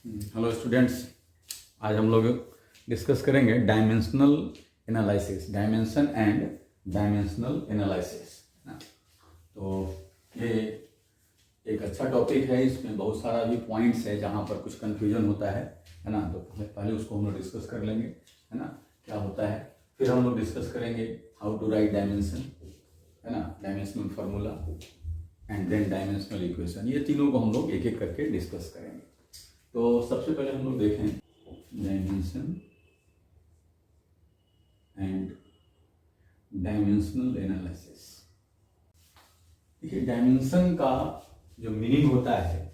Hello students, आज हम लोग डिस्कस करेंगे dimensional analysis, dimension and dimensional analysis ना। तो ये एक अच्छा टॉपिक है, इसमें बहुत सारा भी पॉइंट्स है जहाँ पर कुछ कंफ्यूजन होता है ना। तो पहले उसको हम लोग डिस्कस कर लेंगे, है ना, क्या होता है। फिर हम लोग डिस्कस करेंगे हाउ टू राइट डायमेंशन, है ना, dimensional formula and then dimensional equation. ये तीनों को हम लोग एक एक करके डिस्कस करेंगे। तो सबसे पहले हम लोग देखें डायमेंशन एंड डायमेंशनल एनालिसिस। देखिए, डायमेंशन का जो मीनिंग होता है,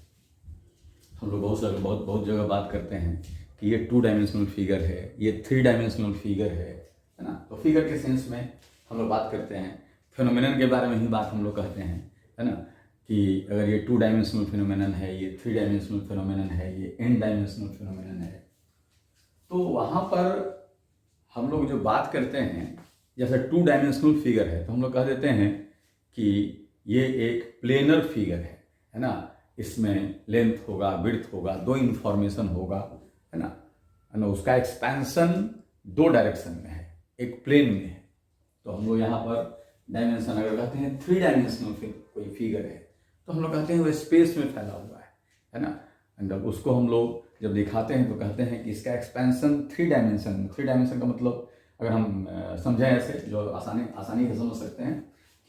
हम लोग बहुत जगह बात करते हैं कि ये 2 डायमेंशनल फिगर है, ये 3 डायमेंशनल फिगर है ना। तो फिगर के सेंस में हम लोग बात करते हैं, फिनोमेनन के बारे में ही बात हम लोग कहते हैं, है ना, कि अगर ये 2 डायमेंशनल फिनोमेनन है, ये 3 डायमेंशनल फिनोमेनन है, ये n डायमेंशनल फिनोमेनन है। तो वहाँ पर हम लोग जो बात करते हैं, जैसे 2 डायमेंशनल फिगर है तो हम लोग कह देते हैं कि ये एक प्लेनर फिगर है ना। इसमें लेंथ होगा, विड्थ होगा, 2 इन्फॉर्मेशन होगा, है ना। उसका एक्सपेंशन 2 डायरेक्शन में है, एक प्लेन में है। तो हम लोग यहाँ पर डायमेंशन अगर कहते हैं 3 डायमेंशनल कोई फिगर है तो हम लोग कहते हैं वो स्पेस में फैला हुआ है ना। एंड उसको हम लोग जब दिखाते हैं तो कहते हैं कि इसका एक्सपेंशन 3 डायमेंशन का मतलब अगर हम समझें ऐसे, जो आसानी से समझ सकते हैं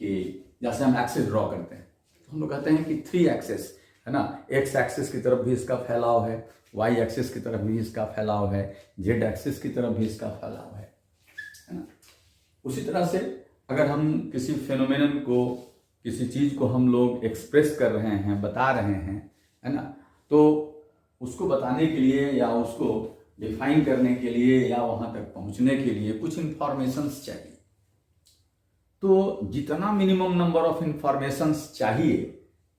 कि जैसे हम एक्सिस ड्रॉ करते हैं तो हम लोग कहते हैं कि 3 एक्सिस, है ना। एक्स एक्सिस की तरफ भी इसका फैलाव है, वाई एक्सिस की तरफ भी इसका फैलाव है, जेड एक्सिस की तरफ भी इसका फैलाव है ना। उसी तरह से अगर हम किसी फेनोमेनन को, किसी चीज़ को हम लोग एक्सप्रेस कर रहे हैं, बता रहे हैं, है ना, तो उसको बताने के लिए या उसको डिफाइन करने के लिए या वहाँ तक पहुँचने के लिए कुछ इंफॉर्मेशंस चाहिए। तो जितना मिनिमम नंबर ऑफ इंफॉर्मेशंस चाहिए,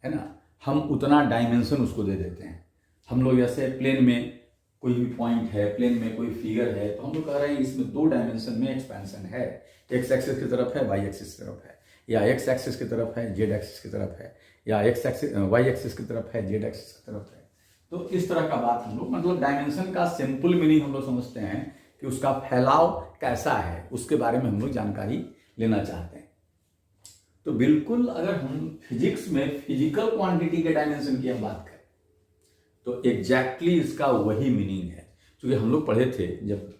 है ना, हम उतना डायमेंशन उसको दे देते हैं। हम लोग जैसे प्लेन में कोई भी पॉइंट है, प्लेन में कोई फिगर है, तो हम लोग कह रहे हैं इसमें 2 डायमेंशन में एक्सपेंशन है, एक्स एक्सिस की तरफ है, वाई एक्सिस की तरफ है, या एक्स एक्सिस की तरफ है, जेड एक्सिस की तरफ है, या एक्स एक्सिस वाई एक्सिस की तरफ है, जेड एक्सिस की तरफ है। तो इस तरह का बात हम लोग, मतलब डायमेंशन का सिंपल मीनिंग हम लोग समझते हैं कि उसका फैलाव कैसा है, उसके बारे में हम लोग जानकारी लेना चाहते हैं। तो बिल्कुल अगर हम फिजिक्स में फिजिकल क्वांटिटी के डायमेंशन की हम बात करें तो एग्जैक्टली इसका वही मीनिंग है। क्योंकि हम लोग पढ़े थे जब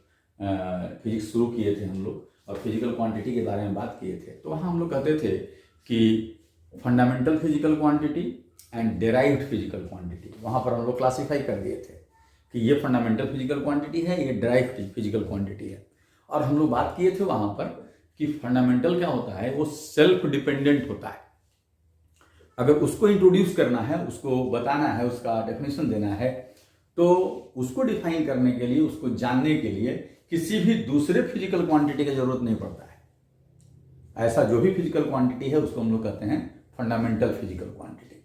फिजिक्स शुरू किए थे हम लोग और फिजिकल क्वांटिटी के बारे में बात किए थे, तो वहाँ हम लोग कहते थे कि fundamental physical quantity and derived physical quantity, वहाँ पर हम लोग क्लासीफाई कर दिए थे कि ये फंडामेंटल फिजिकल क्वांटिटी है, ये डेराइव्ड फिजिकल क्वांटिटी है। और हम लोग बात किए थे वहाँ पर कि फंडामेंटल क्या होता है, वो सेल्फ डिपेंडेंट होता है। अगर उसको इंट्रोड्यूस करना है, उसको बताना है, उसका डेफिनेशन देना है, तो उसको डिफाइन करने के लिए, उसको जानने के लिए किसी भी दूसरे फिजिकल क्वांटिटी की जरूरत नहीं पड़ता है। ऐसा जो भी फिजिकल क्वांटिटी है उसको हम लोग कहते हैं फंडामेंटल फिजिकल क्वांटिटी।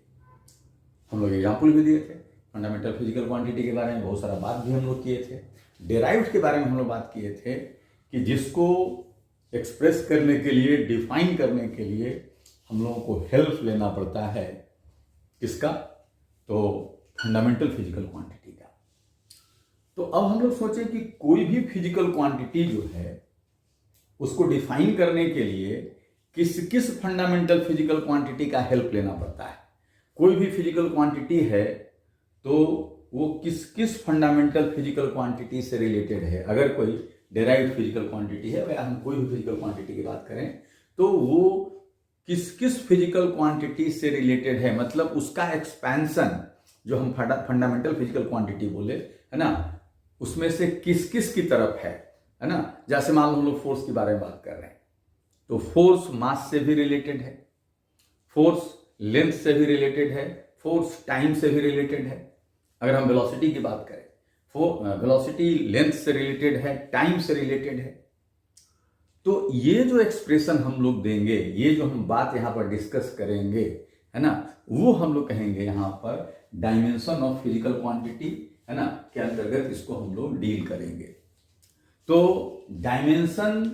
हम लोग एग्जाम्पल भी दिए थे फंडामेंटल फिजिकल क्वांटिटी के बारे में, बहुत सारा बात भी हम लोग किए थे। डेराइव्ड के बारे में हम लोग बात किए थे कि जिसको एक्सप्रेस करने के लिए, डिफाइन करने के लिए हम लोगों को हेल्प लेना पड़ता है, किसका, तो फंडामेंटल फिजिकल क्वांटिटी का। तो अब हम लोग सोचें कि कोई भी फिजिकल क्वांटिटी जो है उसको डिफाइन करने के लिए किस किस फंडामेंटल फिजिकल क्वांटिटी का हेल्प लेना पड़ता है। कोई भी फिजिकल क्वांटिटी है तो वो किस किस फंडामेंटल फिजिकल क्वांटिटी से रिलेटेड है। अगर कोई डेराइव्ड फिजिकल क्वांटिटी है, या हम कोई भी फिजिकल क्वांटिटी की बात करें तो वो किस किस फिजिकल क्वांटिटी से रिलेटेड है, मतलब उसका एक्सपेंशन जो हम फंडामेंटल फिजिकल क्वांटिटी बोले, है ना, उसमें से किस किस की तरफ है ना। जैसे मान लो हम लोग फोर्स के बारे में बात कर रहे हैं तो फोर्स मास से भी रिलेटेड है, फोर्स लेंथ से भी रिलेटेड है, फोर्स टाइम से भी रिलेटेड है। अगर हम वेलोसिटी की बात करें, वेलोसिटी लेंथ से रिलेटेड है, टाइम से रिलेटेड है। तो ये जो एक्सप्रेशन हम लोग देंगे, ये जो हम बात यहाँ पर डिस्कस करेंगे, है ना, वो हम लोग कहेंगे यहाँ पर डायमेंशन ऑफ फिजिकल क्वांटिटी, है ना, के अंतर्गत इसको हम लोग डील करेंगे। तो डायमेंशन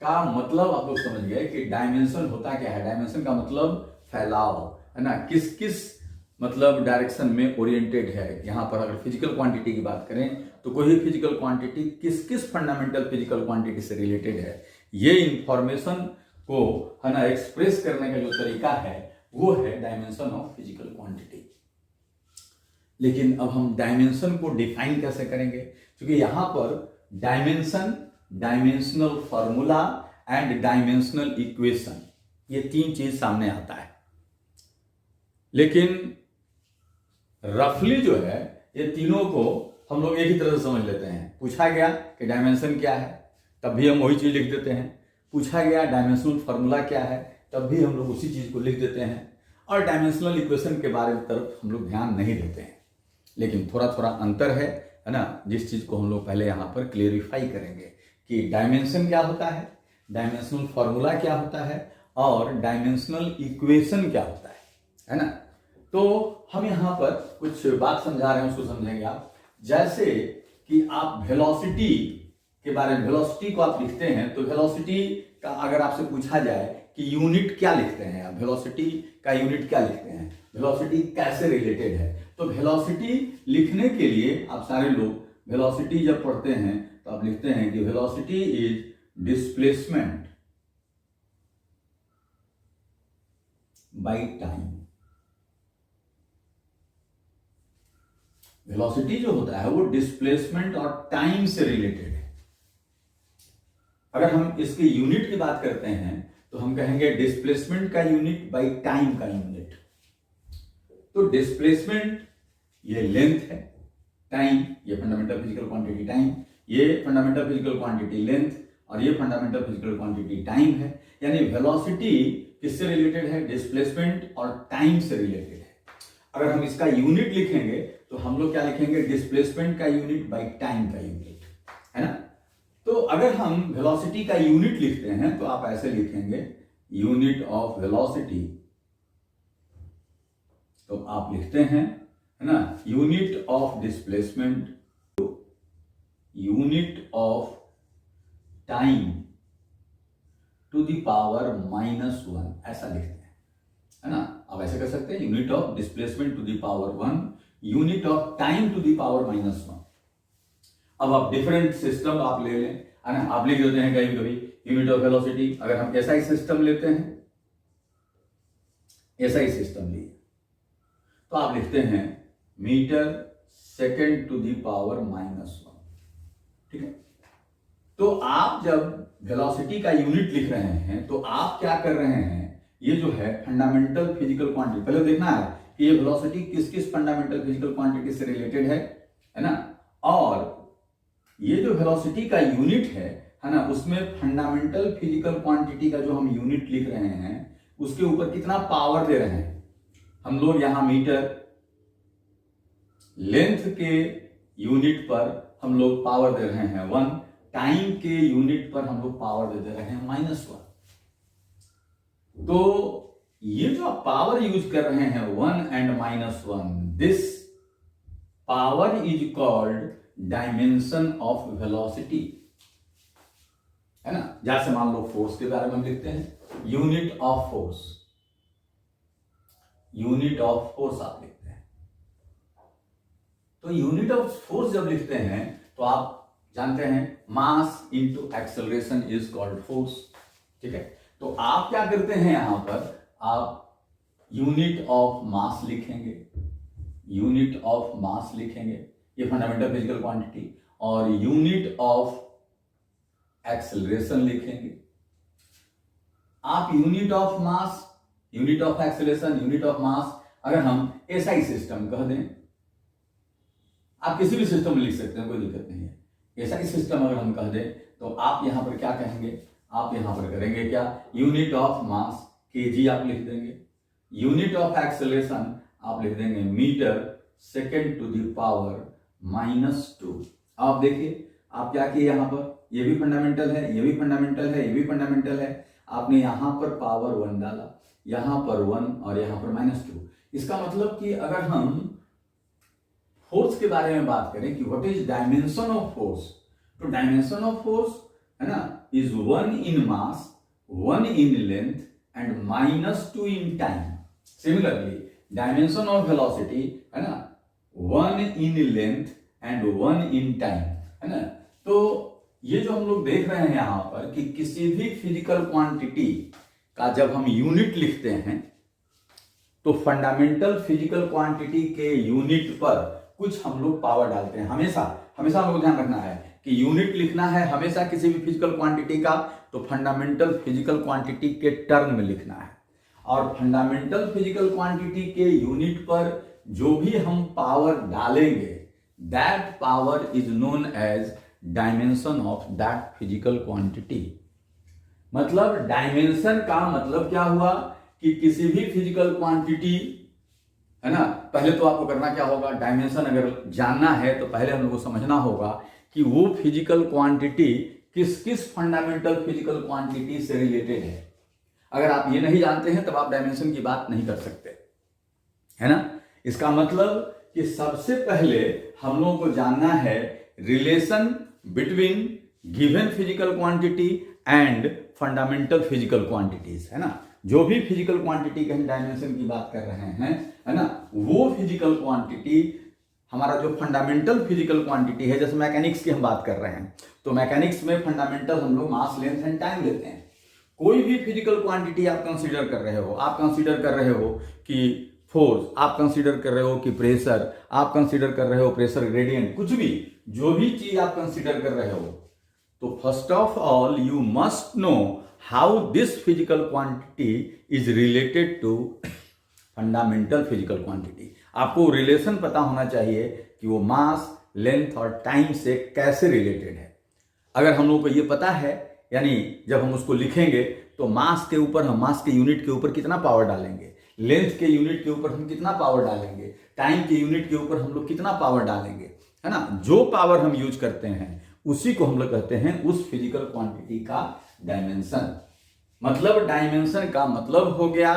का मतलब आप लोग समझ गए कि डायमेंशन होता क्या है। डायमेंशन का मतलब फैलाव, है ना, किस किस मतलब डायरेक्शन में ओरिएंटेड है। यहाँ पर अगर फिजिकल क्वांटिटी की बात करें तो कोई भी फिजिकल क्वांटिटी किस किस फंडामेंटल फिजिकल क्वांटिटी से रिलेटेड है, ये इंफॉर्मेशन को है ना एक्सप्रेस करने का जो तरीका है वो है डायमेंशन ऑफ फिजिकल क्वांटिटी। लेकिन अब हम डायमेंशन को डिफाइन कैसे करेंगे, क्योंकि यहां पर dimension, dimensional formula and dimensional equation, ये तीन चीज सामने आता है। लेकिन रफली जो है ये तीनों को हम लोग एक ही तरह से समझ लेते हैं। पूछा गया कि डायमेंशन क्या है, तब भी हम वही चीज लिख देते हैं। पूछा गया डायमेंशनल फॉर्मूला क्या है, तब भी हम लोग उसी चीज को लिख देते हैं। और डायमेंशनल इक्वेशन के बारे में तरफ हम लोग ध्यान नहीं देते हैं। लेकिन थोड़ा थोड़ा अंतर है ना, जिस चीज को हम लोग पहले यहाँ पर क्लेरिफाई करेंगे कि डायमेंशन क्या होता है, डायमेंशनल फॉर्मूला क्या होता है और डायमेंशनल इक्वेशन क्या होता है ना। तो हम यहाँ पर कुछ बात समझा रहे हैं, उसको समझेंगे आप। जैसे कि आप वेलोसिटी के बारे में, वेलोसिटी को आप लिखते हैं तो वेलोसिटी का अगर आपसे पूछा जाए कि यूनिट क्या लिखते हैं आप, वेलोसिटी का यूनिट क्या लिखते हैं, वेलोसिटी कैसे रिलेटेड है, तो वेलोसिटी लिखने के लिए आप सारे लोग वेलोसिटी जब पढ़ते हैं तो आप लिखते हैं कि velocity is displacement by time. Velocity जो होता है वो डिस्प्लेसमेंट और टाइम से रिलेटेड है। अगर हम इसके यूनिट की बात करते हैं तो हम कहेंगे डिस्प्लेसमेंट का यूनिट बाय टाइम का यूनिट। तो डिस्प्लेसमेंट ये लेंथ है, टाइम ये फंडामेंटल फिजिकल क्वांटिटी टाइम, ये फंडामेंटल फिजिकल क्वांटिटी लेंथ और ये फंडामेंटल फिजिकल क्वांटिटी टाइम है। यानी वेलोसिटी किससे रिलेटेड है, डिस्प्लेसमेंट और टाइम से रिलेटेड है। अगर हम इसका यूनिट लिखेंगे तो हम लोग क्या लिखेंगे, डिस्प्लेसमेंट का यूनिट बाय टाइम का यूनिट, है ना। तो अगर हम वेलोसिटी का यूनिट लिखते हैं तो आप ऐसे लिखेंगे यूनिट ऑफ वेलोसिटी, तो आप लिखते हैं है ना unit of displacement, unit of time to the power -1, ऐसा लिखते हैं, है ना। आप ऐसे कर सकते हैं unit of displacement to the power 1, unit of time to the power -1। अब आप डिफरेंट सिस्टम आप ले लें, है ना। आप लिख देते हैं कभी कभी यूनिट ऑफ वेलोसिटी, अगर हम एसआई सिस्टम लेते हैं, एसआई सिस्टम लिए तो आप लिखते हैं metre second to the power -1, ठीक है। तो आप जब वेलोसिटी का यूनिट लिख रहे हैं तो आप क्या कर रहे हैं, ये जो है फंडामेंटल फिजिकल क्वांटिटी, पहले देखना है कि ये वेलोसिटी किस किस फंडामेंटल फिजिकल क्वांटिटी से रिलेटेड है ना। और ये जो वेलोसिटी का यूनिट है ना, उसमें फंडामेंटल फिजिकल क्वांटिटी का जो हम यूनिट लिख रहे हैं उसके ऊपर कितना पावर दे रहे हैं हम लोग। यहां मीटर, लेंथ के यूनिट पर हम लोग पावर दे रहे हैं 1, टाइम के यूनिट पर हम लोग पावर दे रहे हैं -1। तो ये जो आप पावर यूज कर रहे हैं 1 and -1, this power is called dimension of velocity, है ना। जैसे मान लो फोर्स के बारे में हम लिखते हैं unit of force, unit of force आप लिखते हैं। तो यूनिट ऑफ फोर्स जब लिखते हैं तो आप जानते हैं मास into acceleration is called force, ठीक है। तो आप क्या करते हैं, यहां पर आप यूनिट ऑफ मास लिखेंगे, यूनिट ऑफ मास लिखेंगे, ये फंडामेंटल फिजिकल क्वांटिटी, और यूनिट ऑफ एक्सेलरेशन लिखेंगे। आप unit of mass, unit of acceleration, unit of mass अगर हम एसआई सिस्टम कह दें, आप किसी भी सिस्टम में लिख सकते हैं, कोई दिक्कत नहीं है। एसआई सिस्टम अगर हम कह दें तो आप यहां पर क्या कहेंगे, आप यहां पर करेंगे क्या, यूनिट ऑफ मास केजी आप लिख देंगे, यूनिट ऑफ एक्सेलरेशन आप लिख देंगे metre second to the power -2। आप देखिए आप क्या किए, यहां पर ये भी फंडामेंटल है, ये भी फंडामेंटल है, ये भी फंडामेंटल है, आपने यहां पर पावर 1 डाला, यहां पर 1 और यहां पर -2। इसका मतलब कि अगर हम फोर्स के बारे में बात करें कि what is dimension of force, तो डायमेंशन ऑफ फोर्स है ना is 1 in mass, 1 in length and -2 in time. Similarly dimension of velocity, है ना, 1 in length and 1 in time, है ना। तो ये जो हम लोग देख रहे हैं यहां पर कि किसी भी फिजिकल क्वांटिटी का जब हम यूनिट लिखते हैं तो फंडामेंटल फिजिकल क्वांटिटी के यूनिट पर कुछ हम लोग पावर डालते हैं। हमेशा हमेशा हम लोग ध्यान रखना है कि यूनिट लिखना है हमेशा किसी भी फिजिकल क्वांटिटी का तो फंडामेंटल फिजिकल क्वांटिटी के टर्म में लिखना है। और फंडामेंटल फिजिकल क्वांटिटी के यूनिट पर जो भी हम पावर डालेंगे that power is known as dimension of that physical quantity. मतलब डायमेंशन का मतलब क्या हुआ कि किसी भी फिजिकल क्वांटिटी, है ना, पहले तो आपको करना क्या होगा, डायमेंशन अगर जानना है तो पहले हम लोग को समझना होगा कि वो फिजिकल क्वांटिटी किस किस फंडामेंटल फिजिकल क्वांटिटी से रिलेटेड है। अगर आप ये नहीं जानते हैं तब आप डायमेंशन की बात नहीं कर सकते, है ना। इसका मतलब कि सबसे पहले हम लोगों को जानना है relation between given physical quantity and fundamental physical quantities, है ना। जो भी फिजिकल क्वांटिटी के हम डायमेंशन की बात कर रहे हैं, है ना, वो फिजिकल क्वांटिटी हमारा जो फंडामेंटल फिजिकल क्वांटिटी है, जैसे मैकेनिक्स की हम बात कर रहे हैं तो मैकेनिक्स में फंडामेंटल हम लोग मास, लेंथ एंड टाइम लेते हैं। कोई भी फिजिकल क्वांटिटी आप कंसीडर कर रहे हो, आप कंसीडर कर रहे हो कि फोर्स, आप कंसीडर कर रहे हो कि प्रेशर, आप कंसीडर कर रहे हो प्रेशर ग्रेडियंट, कुछ भी जो भी चीज आप कंसीडर कर रहे हो, तो first of all you must know how this physical quantity is related to fundamental physical quantity. आपको रिलेशन पता होना चाहिए कि वो मास, लेंथ और टाइम से कैसे रिलेटेड है। अगर हम लोग को ये पता है, यानी जब हम उसको लिखेंगे तो मास के ऊपर हम मास के यूनिट के ऊपर कितना पावर डालेंगे, लेंथ के यूनिट के ऊपर हम कितना पावर डालेंगे, टाइम के यूनिट के ऊपर हम लोग कितना पावर डालेंगे, है ना। जो पावर हम यूज करते हैं उसी को हम लोग कहते हैं उस फिजिकल क्वांटिटी का डायमेंशन। मतलब डायमेंशन का मतलब हो गया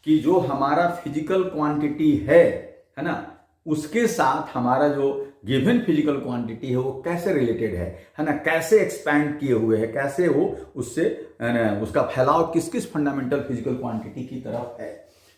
कि जो हमारा फिजिकल क्वांटिटी है ना, उसके साथ हमारा जो गिवन फिजिकल क्वांटिटी है वो कैसे रिलेटेड है ना, कैसे एक्सपैंड किए हुए है, कैसे वो उससे उसका फैलाव किस किस फंडामेंटल फिजिकल क्वांटिटी की तरफ है।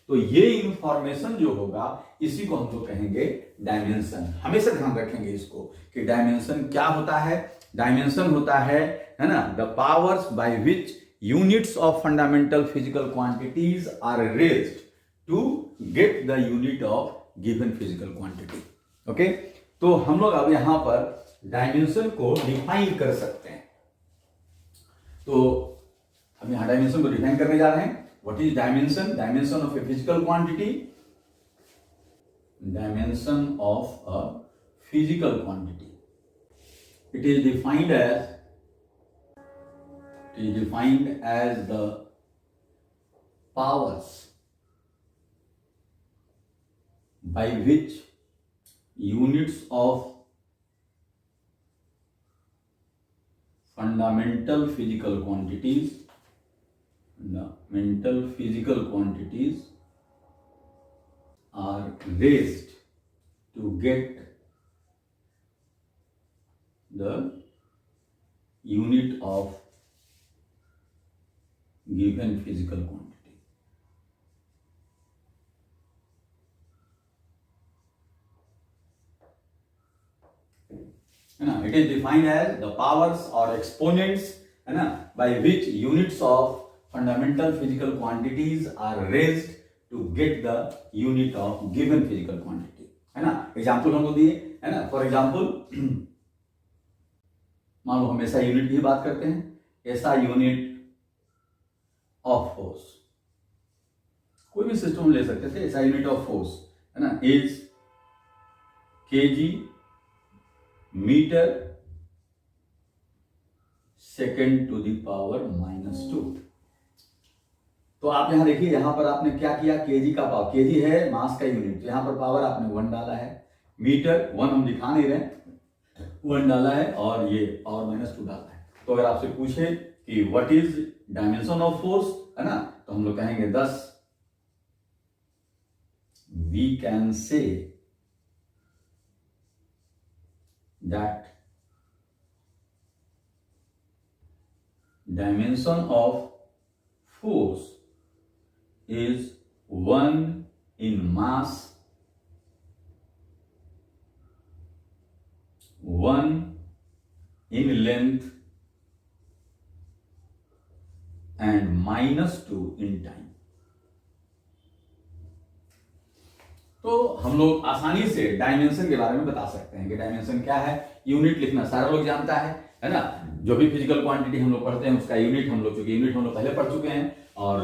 तो ये इंफॉर्मेशन जो होगा इसी को हम लोग कहेंगे डायमेंशन। हमेशा ध्यान रखेंगे इसको कि डायमेंशन क्या होता है। डायमेंशन होता है ना, the powers by which units of fundamental physical quantities are raised to get the unit of given physical quantity. Okay? तो हम लोग अब यहां पर डायमेंशन को डिफाइन कर सकते हैं। तो हम यहां डायमेंशन को डिफाइन करने जा रहे हैं। What is dimension? Dimension of a physical quantity, dimension of a physical quantity, it is defined as the powers by which units of fundamental physical quantities are raised to get the unit of given physical quantity. है ना, it is defined as the powers or exponents, है ना, by which units of fundamental physical quantities are raised to get the unit of given physical quantity, है ना। Example हमको दिए, है ना। फॉर एग्जाम्पल मान लो हम ऐसा यूनिट की बात करते हैं, ऐसा यूनिट ऑफ फोर्स, कोई भी सिस्टम ले सकते थे, ऐसा यूनिट ऑफ फोर्स, है ना, is kg metre second to the power -2। तो आप यहां देखिए, यहां पर आपने क्या किया, केजी का पावर, केजी है मास का यूनिट, तो यहां पर पावर आपने 1 डाला है, मीटर 1 हम दिखा नहीं रहे, 1 डाला है और ये पावर -2 डाला है। तो अगर आपसे पूछे कि what is dimension of force, है ना, तो हम लोग कहेंगे 10। We can say that dimension of force is 1 in mass, 1 in length and -2 in time। तो हम लोग आसानी से डायमेंशन के बारे में बता सकते हैं कि डायमेंशन क्या है। यूनिट लिखना सारा लोग जानता है ना। जो भी फिजिकल क्वांटिटी हम लोग पढ़ते हैं उसका यूनिट हम लोग, चूंकि यूनिट हम लोग पहले पढ़ चुके हैं और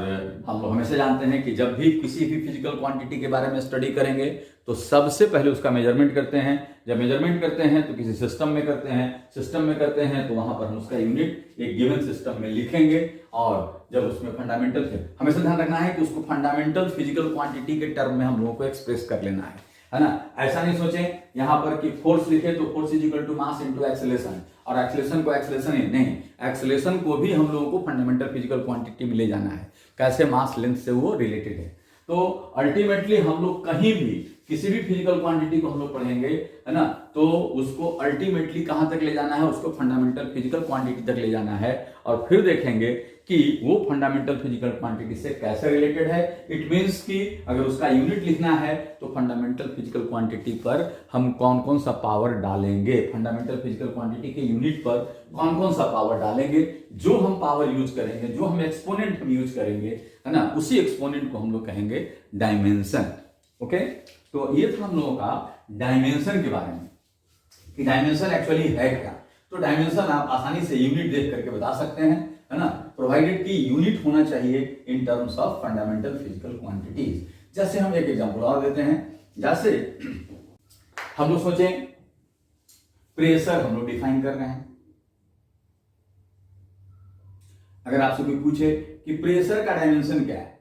हम लोग हमेशा जानते हैं कि जब भी किसी भी फिजिकल क्वांटिटी के बारे में स्टडी करेंगे तो सबसे पहले उसका मेजरमेंट करते हैं। जब मेजरमेंट करते हैं तो किसी सिस्टम में करते हैं, सिस्टम में करते हैं तो वहां पर हम उसका यूनिट एक गिवन सिस्टम में लिखेंगे और जब उसमें फंडामेंटल, हमेशा ध्यान रखना है कि उसको फंडामेंटल फिजिकल क्वांटिटी के टर्म में हम लोगों को एक्सप्रेस कर लेना है ना। ऐसा नहीं सोचें यहां पर कि फोर्स लिखे तो force is equal to mass into acceleration, और एक्सेलरेशन को एक्सेलरेशन ही नहीं, एक्सेलरेशन को भी हम लोगों को फंडामेंटल फिजिकल क्वांटिटी में ले जाना है। कैसे? मास लेंथ से वो रिलेटेड है। तो अल्टीमेटली हम लोग कहीं भी किसी भी फिजिकल क्वांटिटी को हम लोग पढ़ेंगे है ना, तो उसको अल्टीमेटली कहां तक ले जाना है, उसको फंडामेंटल फिजिकल क्वांटिटी तक ले जाना है और फिर देखेंगे कि वो फंडामेंटल फिजिकल क्वांटिटी से कैसे रिलेटेड है। इट मींस कि अगर उसका यूनिट लिखना है तो फंडामेंटल फिजिकल क्वांटिटी पर हम कौन कौन सा पावर डालेंगे, फंडामेंटल फिजिकल क्वांटिटी के यूनिट पर कौन कौन सा पावर डालेंगे, जो हम पावर यूज करेंगे, जो हम एक्सपोनेंट हम यूज करेंगे है ना, उसी एक्सपोनेंट को हम लोग कहेंगे डायमेंशन। ओके, तो ये था हम लोगों का डायमेंशन के बारे में कि डायमेंशन एक्चुअली है क्या। तो डायमेंशन आप आसानी से यूनिट देख करके बता सकते हैं है ना, प्रोवाइडेड कि यूनिट होना चाहिए इन terms of fundamental physical quantities. जैसे हम एक एग्जांपल और देते हैं, जैसे हम लोग सोचें प्रेशर हम लोग डिफाइन कर रहे हैं। अगर आपसे कोई पूछे कि प्रेशर का डायमेंशन क्या है,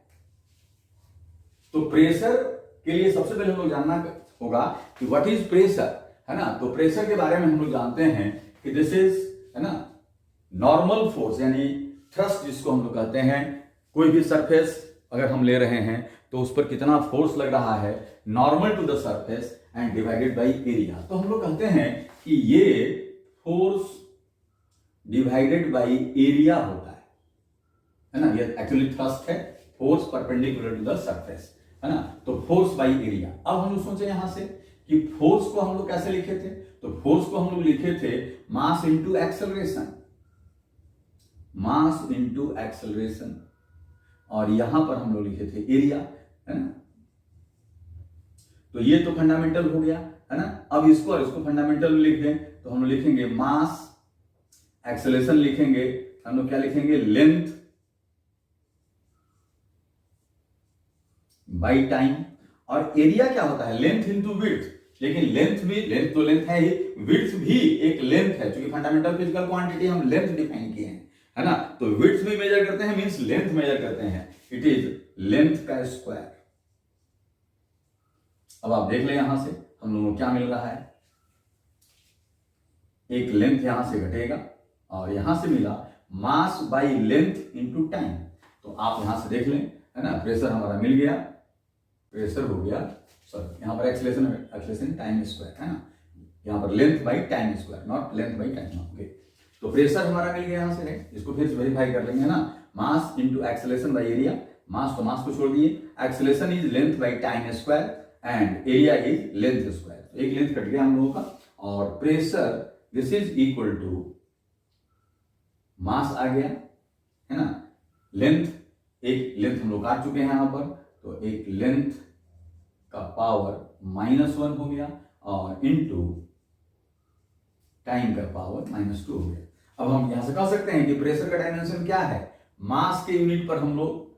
तो प्रेशर के लिए सबसे पहले हम लोग जानना होगा कि व्हाट इज प्रेशर है ना। तो प्रेशर के बारे में हम लोग जानते हैं कि दिस इज है ना नॉर्मल फोर्स, यानी थ्रस्ट जिसको हम लोग कहते हैं। कोई भी सरफेस अगर हम ले रहे हैं तो उस पर कितना फोर्स लग रहा है, normal to the surface and divided by area. तो हम लोग कहते हैं कि ये फोर्स डिवाइडेड बाय एरिया होता है ना। ये एक्चुअली थ्रस्ट है, force perpendicular to the surface है ना, तो फोर्स बाय एरिया। अब हम लोग सोचे यहां से कि फोर्स को हम लोग कैसे लिखे थे, तो फोर्स को हम लोग लिखे थे मास इंटू एक्सेलरेशन, मास इंटू एक्सेलरेशन, और यहां पर हम लोग लिखे थे एरिया है ना। तो ये तो फंडामेंटल हो गया है ना। अब इसको और इसको फंडामेंटल लिख दें तो हम लोग लिखेंगे मास, एक्सेलरेशन लिखेंगे हम लोग क्या लिखेंगे, लेंथ बाई टाइम, और एरिया क्या होता है, लेंथ इंटू विड्थ। लेकिन लेंथ भी, लेंथ तो लेंथ है ही, विड्थ भी एक लेंथ है, क्योंकि फंडामेंटल फिजिकल क्वांटिटी हम लेंथ डिफाइन किए हैं है ना। तो विड्थ भी मेजर करते हैं, मींस लेंथ मेजर करते हैं, इट इज लेंथ का स्क्वायर। अब आप देख ले यहां से हम लोगों को क्या मिल रहा है, एक लेंथ यहां से घटेगा और यहां से मिला mass by length into time. तो आप यहां से देख लें है ना, प्रेशर हमारा मिल गया, प्रेशर हो गया, सॉरी यहां पर एक्सेलरेशन, एक्सेलरेशन टाइम स्क्वायर है ना, यहां पर length by time square, not length by time. Okay, तो प्रेशर हमारा मिल गया यहां से, इसको फिर से वेरीफाई कर लेंगे ना, mass into acceleration by area. Mass तो मास को छोड़ दिए, acceleration is length by time square and area is length square. तो एक लेंथ कट गया हम लोगों का, और pressure this is equal to mass आ गया है ना, लेंथ, एक लेंथ हम लोग काट चुके हैं यहां पर, तो एक लेंथ का पावर -1 हो गया और इनटू टाइम का पावर -2 हो गया। अब हम यहां से कह सकते हैं कि प्रेशर का डायमेंशन क्या है, मास के यूनिट पर हम लोग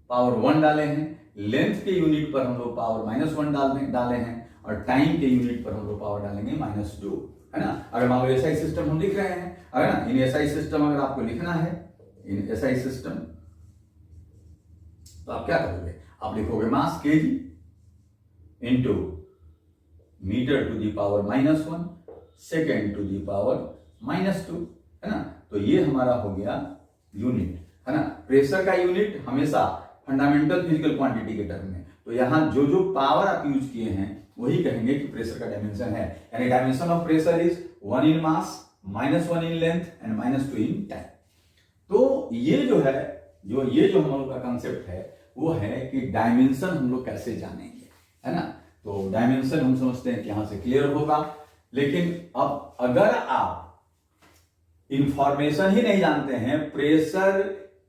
पावर 1 डाले हैं, लेंथ के यूनिट पर हम लोग पावर -1 डाले हैं, और टाइम के यूनिट पर हम लोग पावर डालेंगे -2 है ना। अगर मान लो एसआई सिस्टम हम लिख रहे हैं, अगर ना इन एसआई सिस्टम अगर आपको लिखना है, इन एसआई सिस्टम, तो आप क्या करोगे, आप लिखोगे mass KG into metre to the power -1 second to the power -2 है ना। तो ये हमारा हो गया यूनिट है ना। प्रेशर का यूनिट हमेशा फंडामेंटल फिजिकल क्वांटिटी के टर्म में, तो यहां जो जो पावर आप यूज किए हैं वही कहेंगे कि प्रेशर का डायमेंशन है। यानी dimension of pressure is 1 in mass, -1 in length and -2 in time. तो ये जो हम लोग का कंसेप्ट है वो है कि डायमेंशन हम लोग कैसे जानेंगे है ना। तो डायमेंशन हम समझते हैं कि यहां से क्लियर होगा। लेकिन अब अगर आप इंफॉर्मेशन ही नहीं जानते हैं, प्रेशर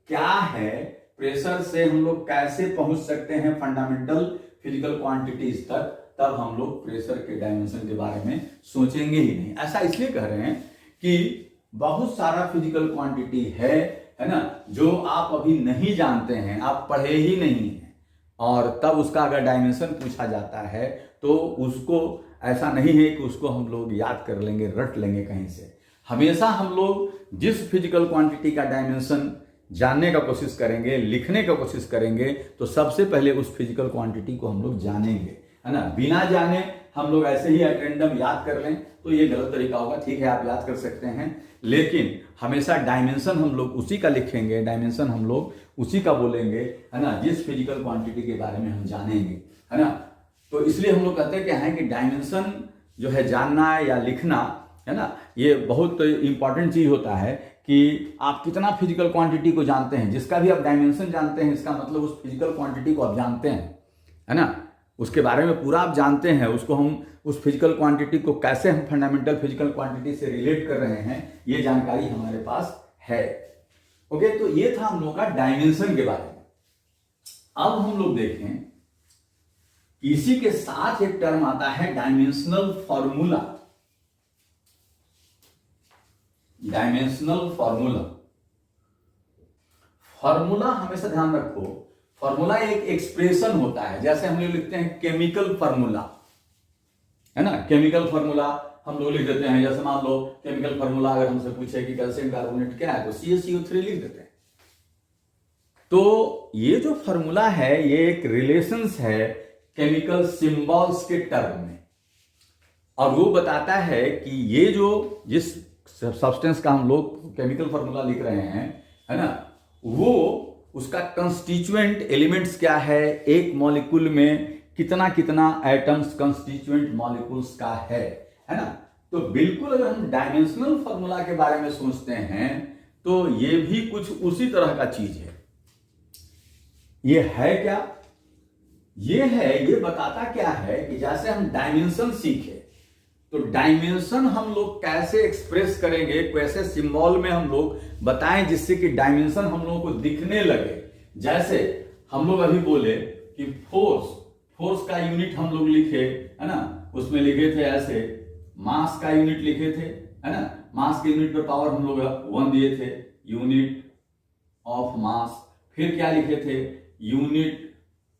क्या है, प्रेशर से हम लोग कैसे पहुंच सकते हैं फंडामेंटल फिजिकल क्वांटिटीज तक, तब हम लोग प्रेशर के डायमेंशन के बारे में सोचेंगे ही नहीं। ऐसा इसलिए कह रहे हैं कि बहुत सारा फिजिकल क्वांटिटी है ना, जो आप अभी नहीं जानते हैं, आप पढ़े ही नहीं हैं, और तब उसका अगर डायमेंशन पूछा जाता है तो उसको ऐसा नहीं है कि उसको हम लोग याद कर लेंगे, रट लेंगे कहीं से। हमेशा हम लोग जिस फिजिकल क्वांटिटी का डायमेंशन जानने का कोशिश करेंगे, लिखने का कोशिश करेंगे, तो सबसे पहले उस फिजिकल क्वांटिटी को हम लोग जानेंगे, है ना। बिना जाने हम लोग ऐसे ही एट रैंडम याद कर लें तो ये गलत तरीका होगा। ठीक है, आप याद कर सकते हैं, लेकिन हमेशा डायमेंशन हम लोग उसी का लिखेंगे, डायमेंशन हम लोग उसी का बोलेंगे, है ना, जिस फिजिकल क्वांटिटी के बारे में हम जानेंगे, है ना। तो इसलिए हम लोग कहते हैं क्या है कि डायमेंशन जो है जानना या लिखना, है ना, ये बहुत इंपॉर्टेंट चीज होता है कि आप कितना फिजिकल क्वांटिटी को जानते हैं। जिसका भी आप डायमेंशन जानते हैं, इसका मतलब उस फिजिकल क्वांटिटी को आप जानते हैं, है ना, उसके बारे में पूरा आप जानते हैं। उसको हम उस फिजिकल क्वांटिटी को कैसे हम फंडामेंटल फिजिकल क्वांटिटी से रिलेट कर रहे हैं, ये जानकारी हमारे पास है। ओके, तो ये था हम लोगों का डायमेंशन के बारे में। अब हम लोग देखें, इसी के साथ एक टर्म आता है dimensional formula. Dimensional formula, formula हमेशा ध्यान रखो, फॉर्मूला एक एक्सप्रेशन होता है। जैसे हम लोग लिखते हैं केमिकल फॉर्मूला, है ना, केमिकल फॉर्मूला हम लोग लिख देते हैं। जैसे मान लो केमिकल फॉर्मूला अगर हमसे पूछे कि कैल्शियम कार्बोनेट क्या है, तो CaCO3 लिख देते हैं। तो ये जो फॉर्मूला है, ये एक रिलेशंस है केमिकल सिंबल्स के टर्म में, और वो बताता है कि ये जो जिस सब्सटेंस का हम लोग केमिकल फॉर्मूला लिख रहे हैं, है ना, वो उसका कंस्टिट्यूएंट एलिमेंट्स क्या है, एक मॉलिक्यूल में कितना कितना एटम्स कंस्टिट्यूएंट मॉलिक्यूल्स का है ना। तो बिल्कुल अगर हम डायमेंशनल फॉर्मूला के बारे में सोचते हैं तो ये भी कुछ उसी तरह का चीज है। ये है क्या, ये बताता क्या है कि जैसे हम डायमेंशन सीखे, तो डायमेंशन हम लोग कैसे एक्सप्रेस करेंगे, कैसे सिंबल में हम लोग बताएं जिससे कि डायमेंशन हम लोगों को दिखने लगे। जैसे हम लोग अभी बोले कि फोर्स का यूनिट हम लोग लिखे, है ना, उसमें लिखे थे ऐसे, मास का यूनिट लिखे थे, है ना, मास के यूनिट पर पावर हम लोग 1 दिए थे, यूनिट ऑफ मास। फिर क्या लिखे थे, यूनिट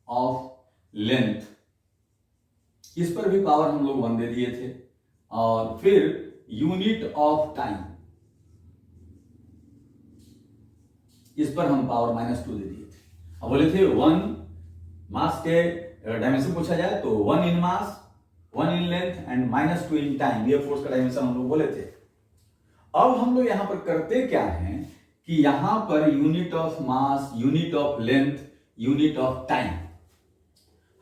ऑफ लेंथ, इस पर भी पावर हम लोग 1 दे दिए थे। और फिर यूनिट ऑफ टाइम, इस पर हम पावर -2 दे दिए थे। अब बोले थे 1 मास के डायमेंशन पूछा जाए तो 1 इन मास, 1 in length and -2 in time, ये फोर्स का डायमेंशन हम लोग बोले थे। अब हम लोग यहां पर करते क्या हैं कि यहां per unit of mass, unit of length, unit of time,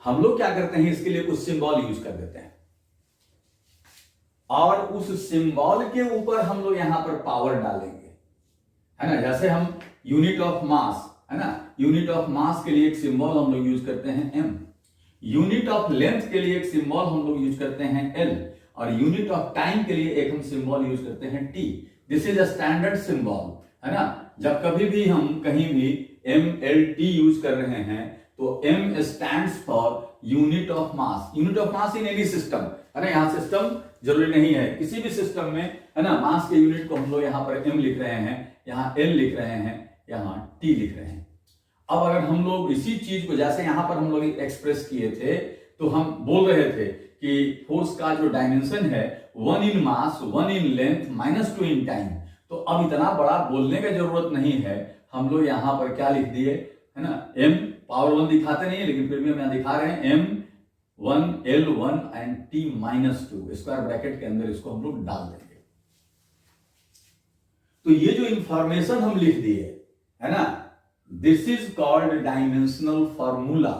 हम लोग क्या करते हैं, इसके लिए कुछ सिंबल यूज कर देते हैं, और उस सिंबल के ऊपर हम लोग यहां पर पावर डालेंगे, है ना। जैसे हम यूनिट ऑफ मास, है ना, यूनिट ऑफ मास के लिए एक सिंबल हम लोग यूज करते हैं m, यूनिट ऑफ लेंथ के लिए एक सिंबल हम लोग यूज करते हैं l, और यूनिट ऑफ टाइम के लिए एक हम सिंबल यूज करते हैं t। This is a standard symbol, है ना। जब कभी भी हम कहीं भी MLT यूज कर रहे हैं तो M stands for unit of mass, unit of mass in any system, है ना। यहां सिस्टम जरूरी नहीं है, किसी भी सिस्टम में, है ना, मास के यूनिट को हम लोग यहां पर M लिख रहे हैं, यहां L लिख रहे हैं, यहां T लिख रहे हैं। अब अगर हम लोग इसी चीज को जैसे यहां पर हम लोग एक्सप्रेस किए थे, तो हम बोल रहे थे कि फोर्स का जो डायमेंशन है 1 इन मास, 1 इन लेंथ, -2 इन टाइम। तो अब इतना बड़ा बोलने की जरूरत नहीं है, हम लोग यहां पर क्या लिख दिए, है ना, M पावर 1 दिखाते नहीं है, लेकिन फिर भी हम यहां दिखा रहे हैं M1 L1 and T-2 square bracket के अंदर इसको हम लोग डाल देंगे। तो ये जो इंफॉर्मेशन हम लिख दिए, है ना, this is called dimensional formula.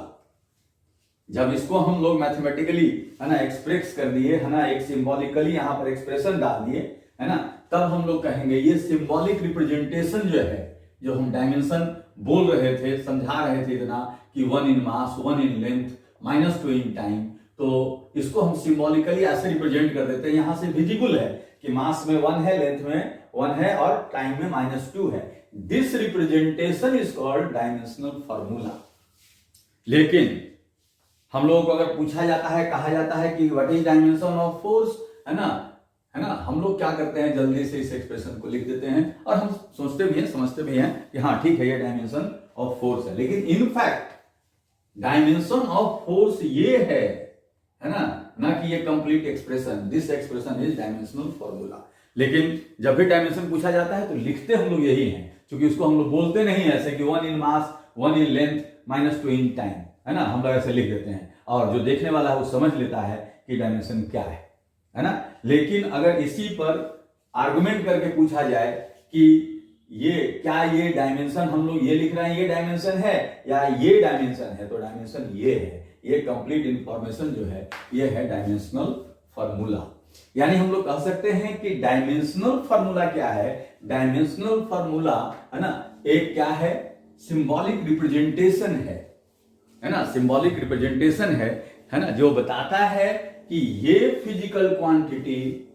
जब इसको हम लोग मैथमेटिकली, है ना, एक्सप्रेस कर दिए, है ना, एक सिंबॉलिकली यहां पर एक्सप्रेशन डाल दिए, है ना, तब हम लोग कहेंगे ये सिंबॉलिक रिप्रेजेंटेशन जो है, जो हम डायमेंशन बोल रहे थे, समझा रहे थे इतना कि 1 इन मास, 1 इन लेंथ, -2 इन टाइम, तो इसको हम सिंबॉलिकली ऐसे रिप्रेजेंट कर देते हैं। यहां से विजिबल है कि मास में 1 है, लेंथ में 1 है और टाइम में -2 है। This representation is called dimensional formula. लेकिन हम लोगों को अगर पूछा जाता है, कहा जाता है कि what is dimension of force, है ना, हम लोग क्या करते हैं, जल्दी से इस एक्सप्रेशन को लिख देते हैं और हम सोचते भी हैं, समझते भी हैं कि हाँ ठीक है, ये डायमेंशन ऑफ फोर्स है। लेकिन in fact dimension of force ये है ना कि ये complete expression, this expression is dimensional formula. लेकिन जब भी डायमेंशन पूछा जाता है तो लिखते हम लोग यही हैं, क्योंकि उसको हम लोग बोलते नहीं ऐसे कि 1 इन मास, 1 इन लेंथ, -2 इन टाइम, है ना, हम लोग ऐसे लिख देते हैं और जो देखने वाला है वो समझ लेता है कि डायमेंशन क्या है ना। लेकिन अगर इसी पर आर्गुमेंट करके पूछा जाए कि ये क्या, ये डायमेंशन हम लोग ये लिख रहे हैं, ये डायमेंशन है या ये डायमेंशन है, तो डायमेंशन ये है। ये कंप्लीट इंफॉर्मेशन जो है ये है डायमेंशनल फॉर्मूला। यानी हम लोग कह सकते हैं कि डायमेंशनल फॉर्मूला क्या है, डायमेंशनल फॉर्मूला है ना, एक क्या है, सिंबॉलिक रिप्रेजेंटेशन है ना, सिंबॉलिक रिप्रेजेंटेशन है ना, जो बताता है कि ये physical quantity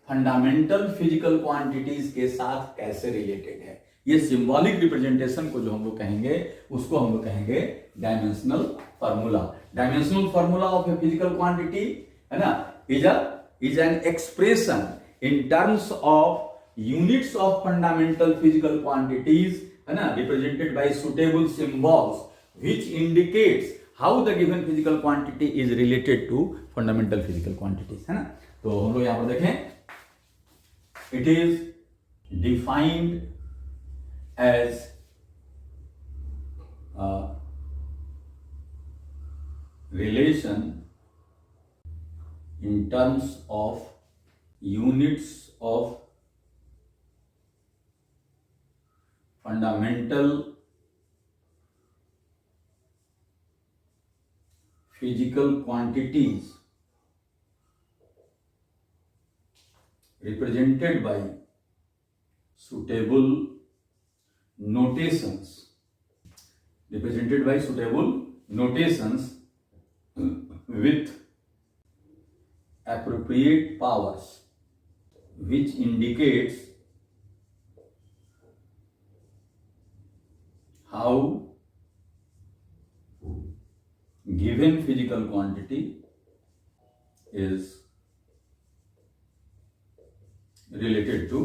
fundamental physical quantities के साथ कैसे रिलेटेड है। ये सिंबॉलिक रिप्रेजेंटेशन को जो हम लोग कहेंगे उसको हम लोग कहेंगे dimensional formula. Dimensional formula of a physical quantity, है ना, is an expression in terms of units of fundamental physical quantities, है ना, represented by suitable symbols which indicates how the given physical quantity is related to fundamental physical quantities, है ना। तो हम लोग यहां पर देखें, it is defined as a relation in terms of units of fundamental physical quantities represented by suitable notations, with appropriate powers, which indicates how given physical quantity is related to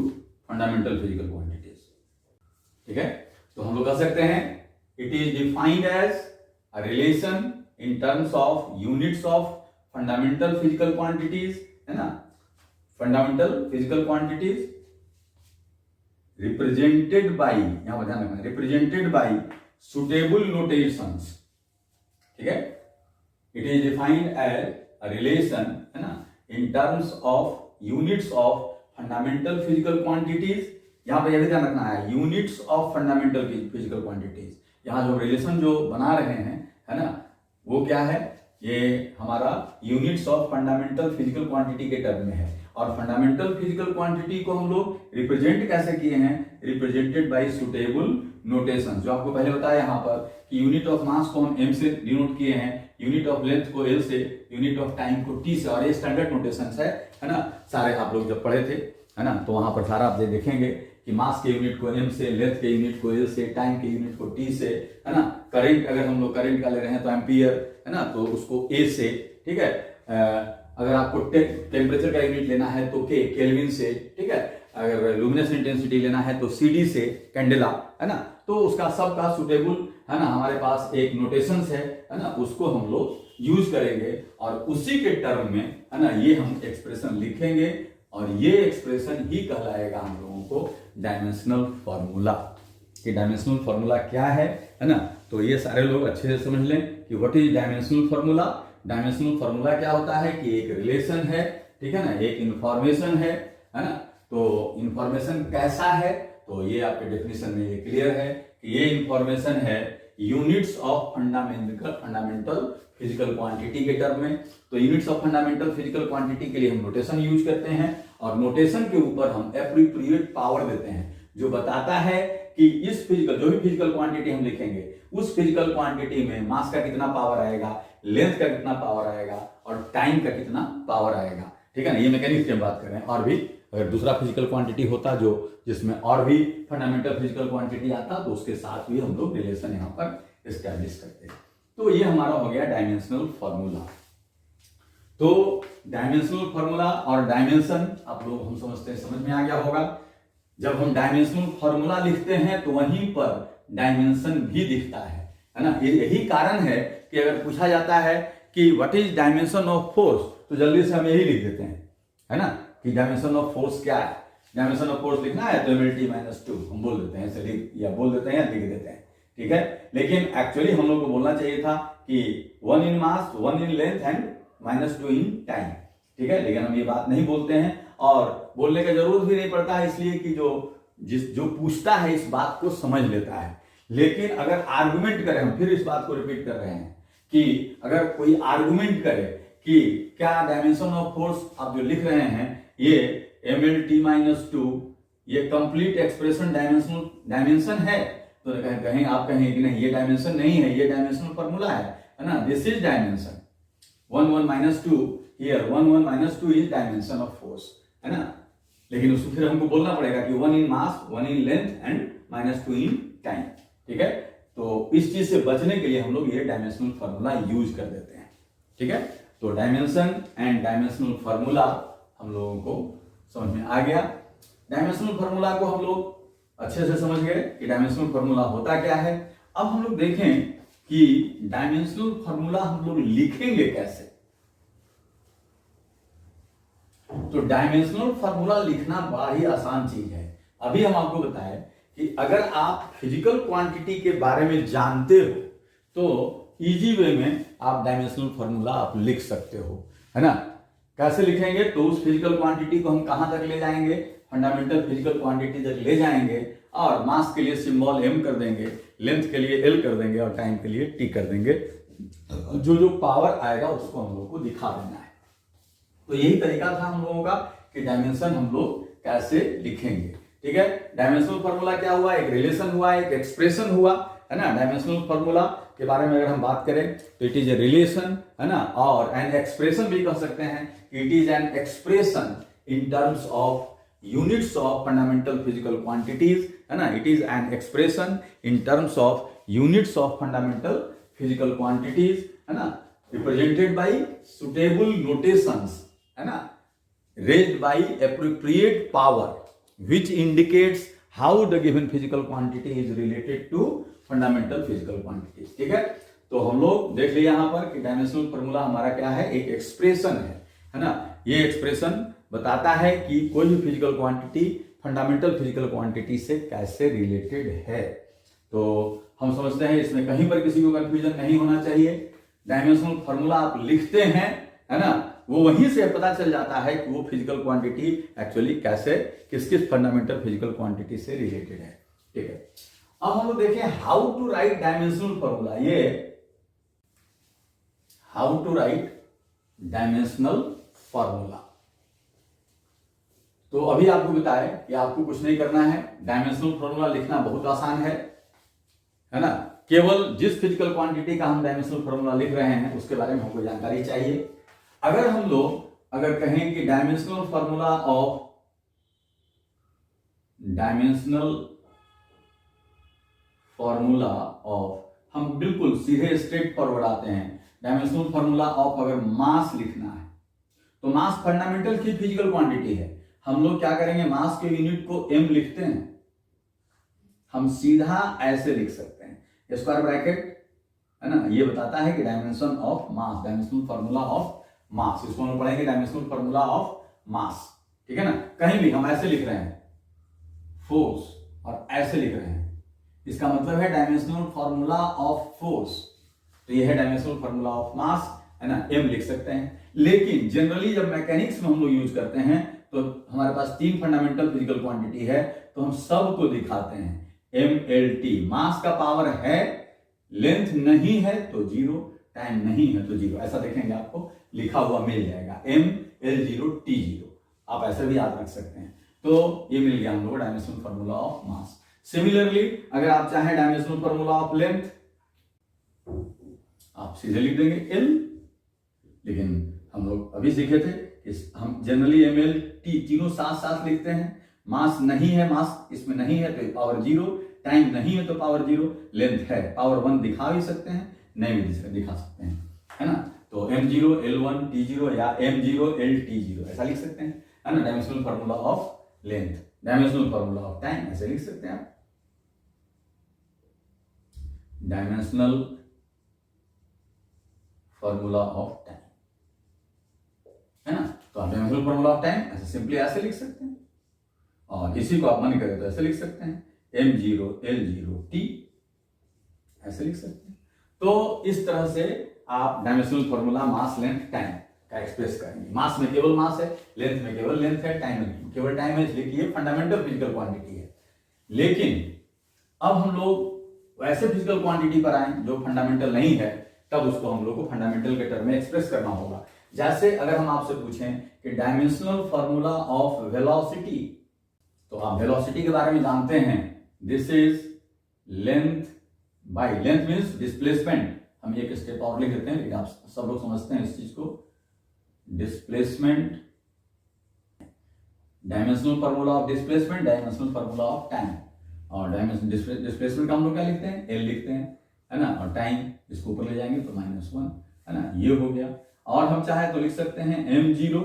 fundamental physical quantities। ठीक है, तो हम लोग कह सकते हैं it is defined as a relation in terms of units of fundamental physical quantities, है ना, fundamental physical quantities represented by, यहां पर ध्यान रखना, represented by suitable notations। ठीक है, it is defined as a relation, है ना, in terms of units of fundamental physical quantities. यहां पर यह भी ध्यान रखना है, units of fundamental physical quantities. यहां जो रिलेशन जो बना रहे हैं, है ना, वो क्या है, ये हमारा units of fundamental physical quantity के टर्म में है। और फंडामेंटल फिजिकल क्वांटिटी को हम लोग रिप्रेजेंट कैसे किए हैं, रिप्रेजेंटेड बाय सुटेबल नोटेशन। जो आपको पहले बताया यहाँ पर कि यूनिट ऑफ मास को हम m से डिनोट किए हैं, यूनिट ऑफ लेंथ को l से, यूनिट ऑफ टाइम को t से, और ये स्टैंडर्ड नोटेशंस है ना, सारे आप लोग जब पढ़े थे, है ना, तो वहां पर सारा आप देखेंगे कि मास के यूनिट को m से, लेंथ के यूनिट को l से, टाइम के यूनिट को t से, है ना, करंट अगर हम लोग करंट का ले रहे हैं तो एम्पियर, है ना, तो उसको a से, ठीक है, अगर आपको टेम्परेचर का यूनिट लेना है तो केल्विन से, ठीक है, अगर लुमिनस इंटेंसिटी लेना है तो CD से, कैंडेला, है ना, तो उसका सबका सुटेबल, है ना, हमारे पास एक नोटेशंस है ना, उसको हम लोग यूज करेंगे और उसी के टर्म में, है ना, ये हम एक्सप्रेशन लिखेंगे और ये एक्सप्रेशन ही कहलाएगा हम लोगों को डायमेंशनल फॉर्मूला। कि डायमेंशनल फॉर्मूला क्या है ना, तो ये सारे लोग अच्छे से समझ लें कि what is dimensional formula. Dimensional formula क्या होता है कि एक रिलेशन है, ठीक है ना, एक इंफॉर्मेशन है ना, तो इंफॉर्मेशन कैसा है, तो ये आपके डेफिनेशन में ये क्लियर है कि ये इंफॉर्मेशन है units of fundamental physical quantity के टर्म में। तो units of fundamental physical quantity के लिए हम नोटेशन यूज करते हैं और नोटेशन के ऊपर हम एप्रोप्रिएट पावर देते हैं, जो बताता है कि इस फिजिकल, जो भी फिजिकल क्वांटिटी हम लिखेंगे उस फिजिकल क्वांटिटी में मास का कितना पावर आएगा, लेंथ का कितना पावर आएगा और टाइम का कितना पावर आएगा, ठीक है ना। ये मैकेनिक्स की हम बात कर रहे हैं। और भी अगर दूसरा फिजिकल क्वांटिटी होता जो जिसमें और भी फंडामेंटल फिजिकल क्वांटिटी आता तो उसके साथ भी हम लोग रिलेशन यहाँ पर एस्टैब्लिश करते हैं। तो ये हमारा हो गया डायमेंशनल फॉर्मूला। तो डायमेंशनल फॉर्मूला और डायमेंशन आप लोग हम समझते हैं, समझ में आ गया होगा। जब हम डायमेंशनल फॉर्मूला लिखते हैं तो वहीं पर डायमेंशन भी दिखता है ना। यही कारण है कि अगर पूछा जाता है कि what is dimension of force, तो जल्दी से हम यही लिख देते हैं, है ना, कि डायमेंशन ऑफ फोर्स क्या है। डायमेंशन ऑफ फोर्स लिखना है तो mLT-2 हम बोल देते हैं, ऐसे लिख या बोल देते हैं या लिख देते हैं, ठीक है। लेकिन एक्चुअली हम लोग को बोलना चाहिए था कि 1 इन मास, 1 in length and -2 in time, ठीक है। लेकिन हम ये बात नहीं बोलते हैं और बोलने का जरूरत भी नहीं पड़ता है, इसलिए कि जो पूछता है इस बात को समझ लेता है। लेकिन अगर आर्गुमेंट करें, हम फिर इस बात को रिपीट कर रहे हैं कि अगर कोई आर्गुमेंट करे कि क्या डायमेंशन ऑफ फोर्स आप जो लिख रहे हैं ये mLT-2 ये कंप्लीट एक्सप्रेशन डायमेंशन है, तो कहें आप कहें कि नहीं ये डायमेंशन नहीं है, ये डायमेंशनल फॉर्मूला है ना, this is dimension 1 1 -2 here 1 1 -2 is dimension of force, है ना। लेकिन उसको फिर हमको बोलना पड़ेगा कि 1 इन मास, 1 in length and -2 in time, ठीक है। तो इस चीज से बचने के लिए हम लोग ये डायमेंशनल फॉर्मूला यूज कर देते हैं, ठीक है। तो डायमेंशन एंड डायमेंशनल फॉर्मूला हम लोगों को समझ में आ गया। डायमेंशनल फॉर्मूला को हम लोग अच्छे से समझ गए कि डायमेंशनल फॉर्मूला होता क्या है। अब हम लोग देखें कि डायमेंशनल फॉर्मूला हम लोग लिखेंगे कैसे। तो डायमेंशनल फॉर्मूला लिखना बड़ा ही आसान चीज है। अभी हम आपको बताएं कि अगर आप फिजिकल क्वांटिटी के बारे में जानते हो तो इजी वे में आप डायमेंशनल फॉर्मूला आप लिख सकते हो, है ना। कैसे लिखेंगे, तो उस फिजिकल क्वांटिटी को हम कहां तक ले जाएंगे, फंडामेंटल फिजिकल क्वांटिटी तक ले जाएंगे और मास के लिए सिंबल m कर देंगे, लेंथ के लिए l कर देंगे और टाइम के लिए t कर देंगे। जो पावर आएगा उसको हम लोग को दिखा देना है। तो यही तरीका था हम लोगों का कि डायमेंशन हम लोग कैसे लिखेंगे, ठीक है। डायमेंशनल फॉर्मूला क्या हुआ, एक रिलेशन हुआ, एक एक्सप्रेशन हुआ, है ना। डायमेंशनल फॉर्मूला के बारे में अगर हम बात करें तो इट इज ए रिलेशन, है ना, और एन एक्सप्रेशन भी कह सकते हैं। It is an expression in terms of units of fundamental physical quantities, है ना। It is an expression in terms of units of fundamental physical quantities, है ना, रिप्रेजेंटेड बाय सुटेबल नोटेशंस, है ना, raised by appropriate power which indicates how the given physical quantity is related to fundamental physical quantities, ठीक है। तो हम लोग देख लिया यहां पर कि डायमेंशनल फॉर्मूला हमारा क्या है, एक एक्सप्रेशन है ना। ये एक्सप्रेशन बताता है कि कोई भी physical quantity fundamental physical quantity से कैसे रिलेटेड है। तो हम समझते हैं इसमें कहीं पर किसी को कंफ्यूजन नहीं होना चाहिए। डायमेंशनल फॉर्मूला आप लिखते हैं, है ना, वो वहीं से पता चल जाता है कि वो फिजिकल क्वांटिटी एक्चुअली कैसे किस किस फंडामेंटल फिजिकल क्वांटिटी से रिलेटेड है, ठीक है। अब हम लोग देखें how to write dimensional formula. ये how to write dimensional formula. तो अभी आपको बताया कि आपको कुछ नहीं करना है, डायमेंशनल फॉर्मूला लिखना बहुत आसान है ना। केवल जिस फिजिकल क्वांटिटी का हम डायमेंशनल फॉर्मूला लिख रहे हैं उसके बारे में हमको जानकारी चाहिए। अगर हम लोग अगर कहें कि डायमेंशनल फॉर्मूला ऑफ हम बिल्कुल सीधे स्ट्रेट फॉरवर्ड आते हैं। डायमेंशनल फॉर्मूला ऑफ अगर मास लिखना है तो मास फंडामेंटल की फिजिकल क्वांटिटी है। हम लोग क्या करेंगे, मास के यूनिट को m लिखते हैं, हम सीधा ऐसे लिख सकते हैं स्क्वायर ब्रैकेट, है ना। ये बताता है कि dimension of mass, dimensional formula of mass, इसको हम पढ़ेंगे डायमेंशनल फॉर्मूला ऑफ मास, ठीक है ना। कहीं भी हम ऐसे लिख रहे हैं फोर्स और ऐसे लिख रहे हैं, इसका मतलब है डायमेंशनल फॉर्मूला ऑफ फोर्स। तो ये है डायमेंशनल फॉर्मूला ऑफ मास, है ना, m लिख सकते हैं। लेकिन जनरली जब मैकेनिक्स में हम लोग यूज करते हैं तो हमारे पास 3 फंडामेंटल फिजिकल क्वांटिटी है, तो हम सबको दिखाते हैं mLT। मास का पावर है, लेंथ नहीं है तो 0, टाइम नहीं है तो 0, ऐसा देखेंगे आपको लिखा हुआ मिल जाएगा mL0T0, आप ऐसे भी याद रख सकते हैं। तो ये मिल गया हम लोग dimensional formula of mass. Similarly अगर आप चाहें डायमेंशनल फॉर्मूला ऑफ लेंथ, आप सीधे लिख देंगे एल। लेकिन हम लोग अभी सीखे थे कि हम जनरली एम एल टी तीनों साथ साथ लिखते हैं। मास नहीं है, मास इसमें नहीं है तो पावर 0, टाइम नहीं है तो पावर 0, लेंथ है पावर 1 दिखा भी सकते हैं, नहीं भी दिखा सकते हैं, है ना। तो m0 l1 t0 या m0 l t0 ऐसा लिख सकते हैं, है ना। Dimensional formula of length, dimensional formula of time ऐसे लिख सकते हैं आप। डायमेंशनल फार्मूला ऑफ टाइम, है ना। तो आप डायमेंशनल फार्मूला ऑफ टाइम ऐसे सिंपली ऐसे लिख सकते हैं, और इसी को आप मन करें तो ऐसे लिख सकते हैं m0 l0 t ऐसे लिख सकते हैं। तो इस तरह से आप dimensional formula mass length time का एक्सप्रेस करेंगे। मास में केवल मास है, लेंथ में केवल लेंथ है, टाइम में केवल टाइम है, इसलिए कि ये फंडामेंटल फिजिकल क्वांटिटी है। लेकिन अब हम लोग वैसे फिजिकल क्वांटिटी पर आए जो फंडामेंटल नहीं है, तब उसको हम लोग को फंडामेंटल के टर्म में एक्सप्रेस करना होगा। जैसे अगर हम आपसे पूछें कि डायमेंशनल फार्मूला ऑफ वेलोसिटी, तो आप वेलोसिटी के बारे में जानते हैं, this is length bye, length means displacement. हम एक स्टेप और लिख देते हैं लेकिन आप सब लोग समझते हैं इस चीज को। Displacement, dimensional formula of displacement, dimensional formula of time. और डायमेंशन डिस्प्लेसमेंट का हम लोग क्या लिखते हैं, एल लिखते हैं, है ना। और टाइम इसको ऊपर ले जाएंगे तो -1, है ना, ये हो गया। और हम चाहे तो लिख सकते हैं m0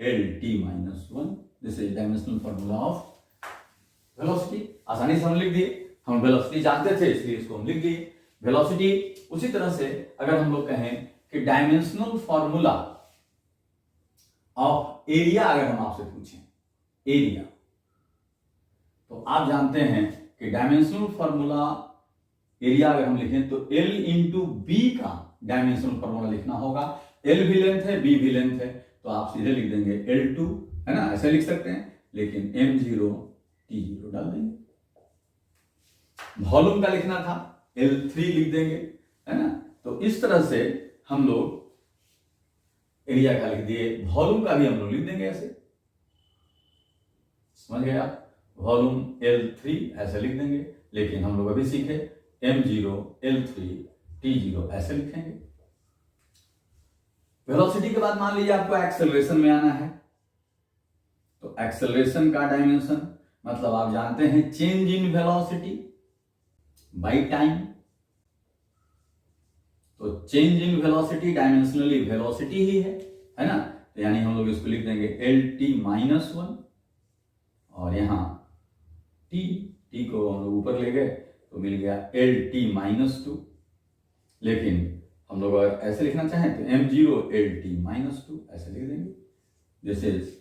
l t-1, this is dimensional formula of velocity. आसानी से हम लिख दिए, हम वेलोसिटी जानते थे इसलिए इसको हम लिख दिए वेलोसिटी। उसी तरह से अगर हम लोग कहें कि डायमेंशनल फार्मूला ऑफ एरिया, अगर हम आपसे पूछें एरिया, तो आप जानते हैं कि डायमेंशनल फार्मूला एरिया अगर हम लिखें तो L इंटू बी का डायमेंशनल फार्मूला लिखना होगा। L भी लेंथ है, B भी लेंथ है, तो आप सीधे लिख देंगे L2, है ना, ऐसे लिख सकते हैं। लेकिन m0 t0 डाल देंगे। वॉल्यूम का लिखना था, L3 लिख देंगे, है ना। तो इस तरह से हम लोग एरिया का लिख दिए, वॉल्यूम का भी हम लोग लिख देंगे ऐसे, समझ गए आप। वॉल्यूम L3 ऐसे लिख देंगे। लेकिन हम लोग अभी सीखे m0 l3 t0 ऐसे लिखेंगे। वेलोसिटी के बाद मान लीजिए आपको एक्सेलरेशन में आना है, तो एक्सेलरेशन का डायमेंशन मतलब आप जानते हैं change in velocity by time. तो change in velocity dimensionally velocity ही है ना। तो यानी हम लोग इसको लिख देंगे lt-1, और यहां t को हम लोग ऊपर ले गए तो मिल गया lt-2। लेकिन हम लोग अगर ऐसे लिखना चाहें तो m0 lt-2 ऐसे लिख देंगे, दिस इज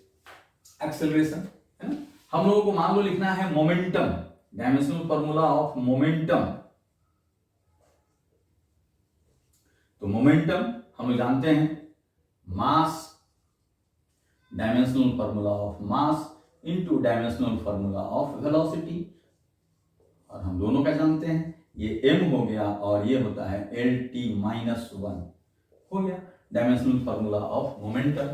एक्सेलरेशन, है ना। हम लोगों को मान लो लिखना है momentum, dimensional formula of momentum. तो मोमेंटम हम लोग जानते हैं mass, dimensional formula of mass into dimensional formula of velocity, और हम दोनों का जानते हैं, ये m हो गया और ये होता है lt-1 हो गया डायमेंशनल फार्मूला ऑफ मोमेंटम।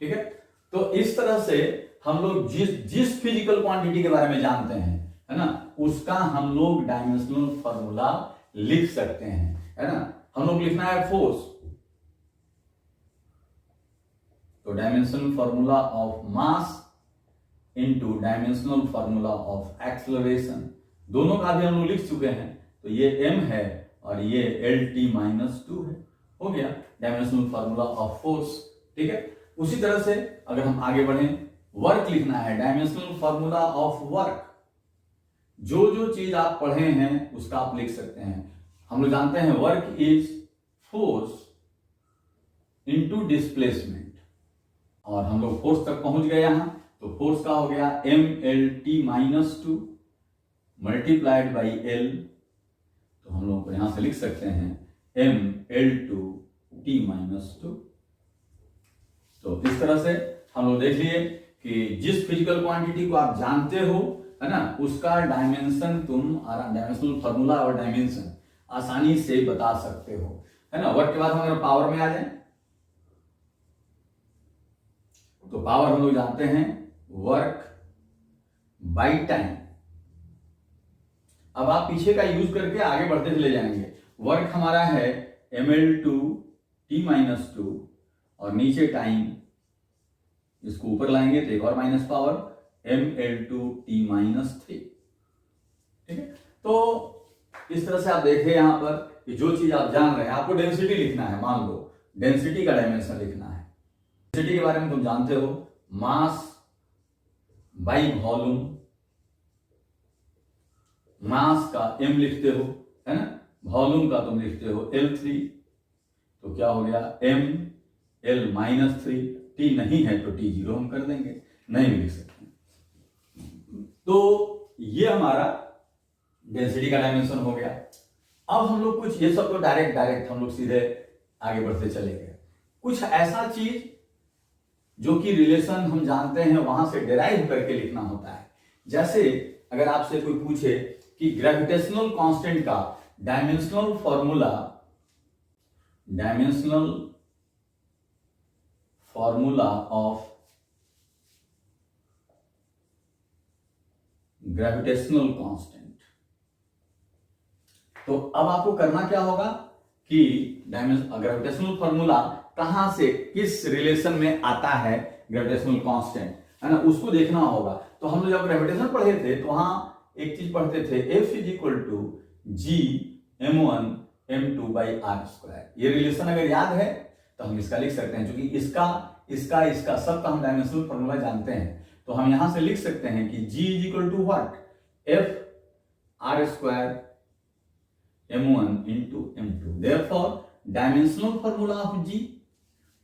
ठीक है। तो इस तरह से हम लोग जिस फिजिकल क्वांटिटी के बारे में जानते हैं, है ना, उसका हम लोग डायमेंशनल फार्मूला लिख सकते हैं, है ना। हम लोग लिखना है फोर्स, तो dimensional formula of mass into dimensional formula of acceleration, दोनों का भी हम लोग लिख चुके हैं। तो ये m है और ये lt-2 है, हो गया डायमेंशनल फार्मूला ऑफ फोर्स। ठीक है। उसी तरह से अगर हम आगे बढ़ें, वर्क लिखना है, डायमेंशनल फार्मूला ऑफ वर्क। जो जो चीज आप पढ़े हैं उसका आप लिख सकते हैं। हम लोग जानते हैं work is force into displacement, और हम लोग फोर्स तक पहुंच गए यहां, तो फोर्स का हो गया mlt-2 मल्टीप्लाइड बाई l, तो हम लोग यहां से लिख सकते हैं ml2t-2। तो इस तरह से हम लोग देख लिए कि जिस फिजिकल क्वांटिटी को आप जानते हो, है ना, उसका डायमेंशन तुम डायमेंशनल फार्मूला और डायमेंशन आसानी से बता सकते हो, है ना। वर्क के बाद हम अगर पावर में आ जाए, तो पावर हम लोग जानते हैं वर्क बाय टाइम। अब आप पीछे का यूज करके आगे बढ़ते चले जाएंगे। वर्क हमारा है ml2t-2 और नीचे टाइम, इसको ऊपर लाएंगे तो एक और माइनस पावर ml2t-3। ठीक है, तो इस तरह से आप देखें यहां पर कि जो चीज आप जान रहे हैं, आपको डेंसिटी लिखना है, मान लो डेंसिटी का डायमेंशन लिखना है। डेंसिटी के बारे में तुम जानते हो, मास बाई वॉल्यूम, मास का m लिखते हो, है ना, वॉल्यूम का तुम लिखते हो L3, तो क्या हो गया ml-3, t नहीं है तो t0 हम कर देंगे, नहीं भी लिख सकते। तो ये हमारा डेंसिटी का डायमेंशन हो गया। अब हम लोग कुछ, ये सब तो डायरेक्ट हम लोग सीधे आगे बढ़ते चले गए। कुछ ऐसा चीज जो कि रिलेशन हम जानते हैं वहां से डिराइव करके लिखना होता है। जैसे अगर आपसे कोई पूछे कि ग्रेविटेशनल कांस्टेंट का dimensional formula of gravitational constant, तो अब आपको करना क्या होगा कि ग्रेविटेशनल फॉर्मूला कहां से किस रिलेशन में आता है, ग्रेविटेशनल कांस्टेंट, है ना, उसको देखना होगा। तो हम लोग जब ग्रेविटेशन पढ़े थे तो वहां एक चीज पढ़ते थे, F = G m1m2/r²। ये रिलेशन अगर याद है तो हम इसका लिख सकते हैं, क्योंकि इसका सबका हम डायमेंशनल फॉर्मूला जानते हैं। तो हम यहां से लिख सकते हैं कि G = what, F(r²) m1 × m2। Therefore, dimensional formula of G,